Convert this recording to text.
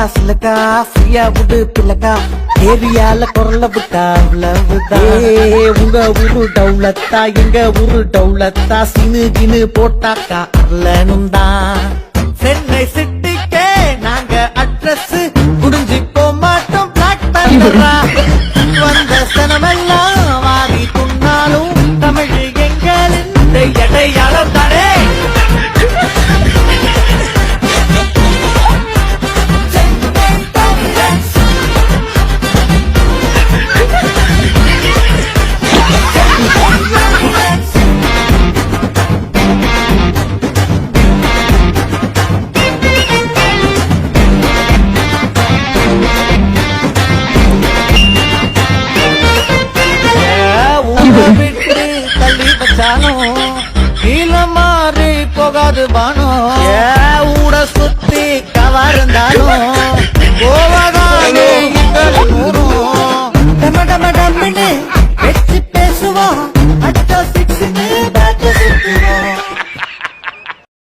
சிலக்கா ஃப்ரீயா விடு பிள்ளக்கா ஏரியால குரல விட்டா உங்க ஊரு டவுலத்தா எங்க ஊரு டவுலத்தா சினு கினு போட்டாக்கா அரலனும் தான் சென்னை சிட்டிக்கே நாங்க அட்ரஸ் புரிஞ்சுக்கோ மாட்டோம் பிளாக் பண்றா வந்த சனமெல்லாம் வாரி துண்ணாலும் தமிழ் எங்களின் எடையாளம் தானே விட்டு தள்ளி வச்சாலும் கீழ மாறி போகாது பானோ ஊட சுத்தி கவர்ந்தாலும்